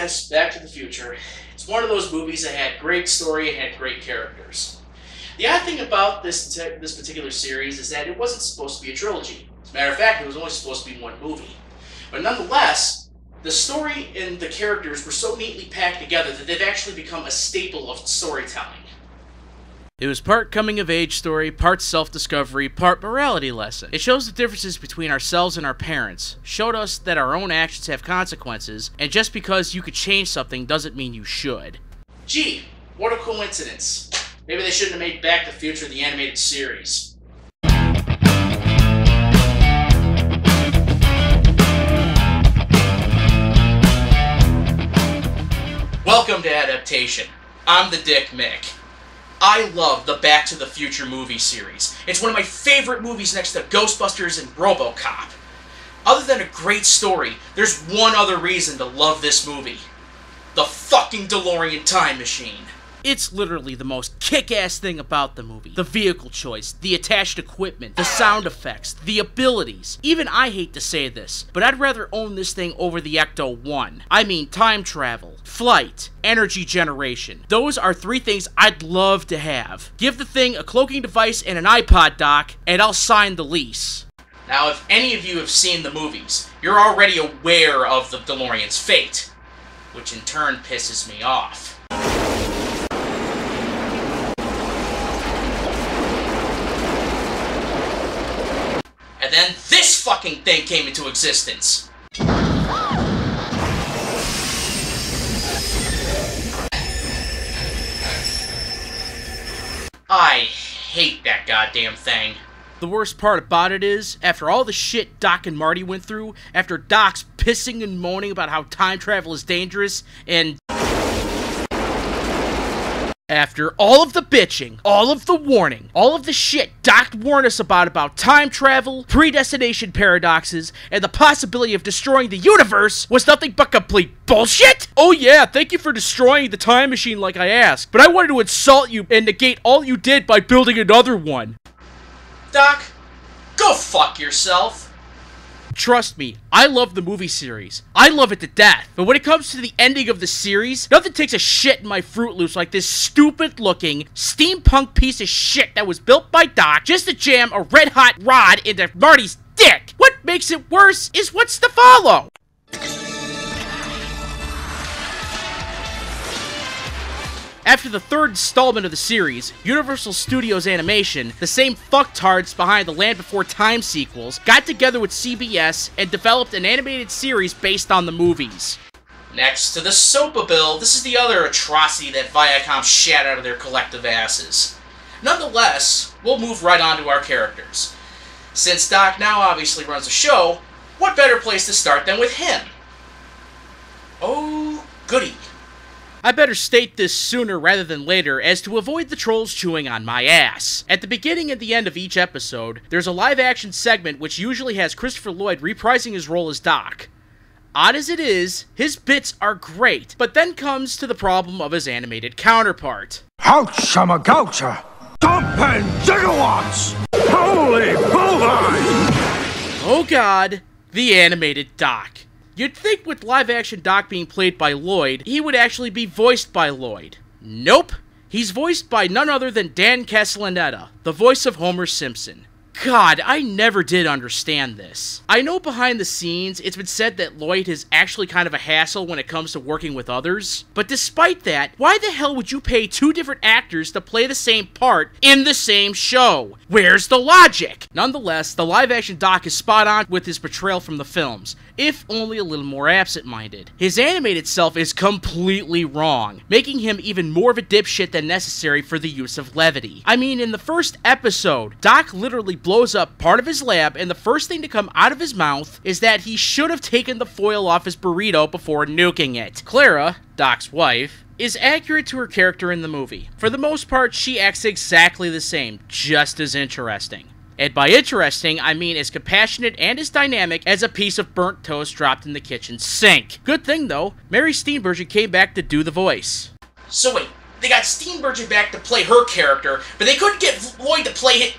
yes, Back to the Future. It's one of those movies that had great story and had great characters. The odd thing about this particular series is that it wasn't supposed to be a trilogy. As a matter of fact, it was only supposed to be one movie. But nonetheless, the story and the characters were so neatly packed together that they've actually become a staple of storytelling. It was part coming-of-age story, part self-discovery, part morality lesson. It shows the differences between ourselves and our parents, showed us that our own actions have consequences, and just because you could change something doesn't mean you should. Gee, what a coincidence. Maybe they shouldn't have made Back to the Future the animated series. Welcome to Adaptation. I'm the Dick Mick. I love the Back to the Future movie series. It's one of my favorite movies next to Ghostbusters and RoboCop. Other than a great story, there's one other reason to love this movie. The fucking DeLorean time machine. It's literally the most kick-ass thing about the movie. The vehicle choice, the attached equipment, the sound effects, the abilities. Even I hate to say this, but I'd rather own this thing over the Ecto-1. I mean time travel, flight, energy generation. Those are three things I'd love to have. Give the thing a cloaking device and an iPod dock, and I'll sign the lease. Now, if any of you have seen the movies, you're already aware of the DeLorean's fate, which in turn pisses me off. And then this fucking thing came into existence. I hate that goddamn thing. The worst part about it is, after all the shit Doc and Marty went through, after Doc's pissing and moaning about how time travel is dangerous, and after all of the bitching, all of the warning, all of the shit Doc warned us about time travel, predestination paradoxes, and the possibility of destroying the universe was nothing but complete bullshit? Oh yeah, thank you for destroying the time machine like I asked, but I wanted to insult you and negate all you did by building another one. Doc, go fuck yourself. Trust me, I love the movie series. I love it to death. But when it comes to the ending of the series, nothing takes a shit in my Fruit Loops like this stupid-looking steampunk piece of shit that was built by Doc just to jam a red-hot rod into Marty's dick. What makes it worse is what's to follow. After the third installment of the series, Universal Studios Animation, the same fucktards behind the Land Before Time sequels, got together with CBS and developed an animated series based on the movies. Next to the Soap-a-Bill, this is the other atrocity that Viacom shat out of their collective asses. Nonetheless, we'll move right on to our characters. Since Doc now obviously runs the show, what better place to start than with him? Oh, goody. I better state this sooner rather than later as to avoid the trolls chewing on my ass. At the beginning and the end of each episode, there's a live-action segment which usually has Christopher Lloyd reprising his role as Doc. Odd as it is, his bits are great, but then comes to the problem of his animated counterpart. Ouch-shama-goucha! Dumping gigawatts! Holy bovine! Oh god, the animated Doc. You'd think with live-action Doc being played by Lloyd, he would actually be voiced by Lloyd. Nope. He's voiced by none other than Dan Castellaneta, the voice of Homer Simpson. God, I never did understand this. I know behind the scenes, it's been said that Lloyd is actually kind of a hassle when it comes to working with others, but despite that, why the hell would you pay two different actors to play the same part in the same show? Where's the logic? Nonetheless, the live-action Doc is spot on with his portrayal from the films, if only a little more absent-minded. His animated self is completely wrong, making him even more of a dipshit than necessary for the use of levity. I mean, in the first episode, Doc literally blows up part of his lab, and the first thing to come out of his mouth is that he should have taken the foil off his burrito before nuking it. Clara, Doc's wife, is accurate to her character in the movie. For the most part, she acts exactly the same, just as interesting. And by interesting, I mean as compassionate and as dynamic as a piece of burnt toast dropped in the kitchen sink. Good thing, though, Mary Steenburgen came back to do the voice. So wait, they got Steenburgen back to play her character, but they couldn't get Lloyd to play it.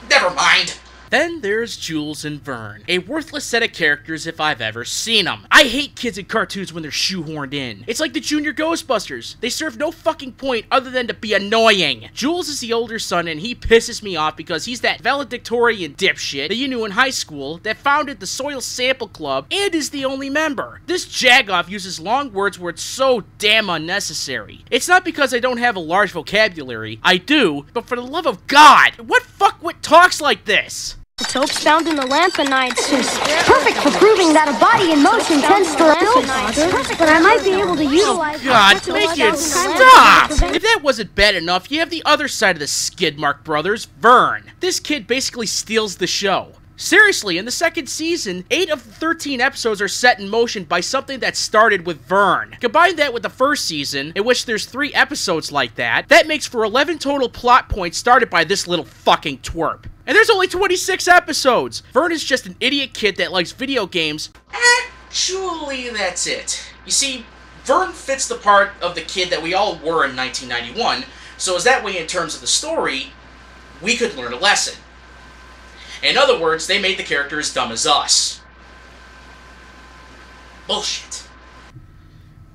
Never mind. Then there's Jules and Vern, a worthless set of characters if I've ever seen them. I hate kids in cartoons when they're shoehorned in. It's like the Junior Ghostbusters. They serve no fucking point other than to be annoying. Jules is the older son and he pisses me off because he's that valedictorian dipshit that you knew in high school that founded the Soil Sample Club and is the only member. This jagoff uses long words where it's so damn unnecessary. It's not because I don't have a large vocabulary. I do, but for the love of God, what fuckwit talks like this? The soap's found in the lanthanides. Perfect for proving that a body in motion tends to lanthanides. But I might be able to utilize... God, make it stop! If that wasn't bad enough, you have the other side of the Skidmark brothers, Vern. This kid basically steals the show. Seriously, in the second season, 8 of the 13 episodes are set in motion by something that started with Vern. Combine that with the first season, in which there's 3 episodes like that, that makes for 11 total plot points started by this little fucking twerp. And there's only 26 episodes! Vern is just an idiot kid that likes video games. Actually, that's it. You see, Vern fits the part of the kid that we all were in 1991, so as that way in terms of the story, we could learn a lesson. In other words, they made the character as dumb as us. Bullshit.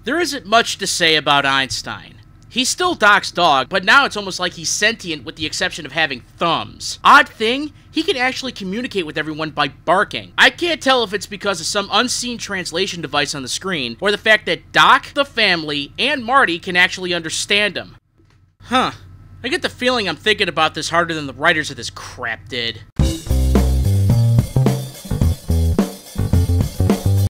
There isn't much to say about Einstein. He's still Doc's dog, but now it's almost like he's sentient with the exception of having thumbs. Odd thing, he can actually communicate with everyone by barking. I can't tell if it's because of some unseen translation device on the screen, or the fact that Doc, the family, and Marty can actually understand him. Huh. I get the feeling I'm thinking about this harder than the writers of this crap did.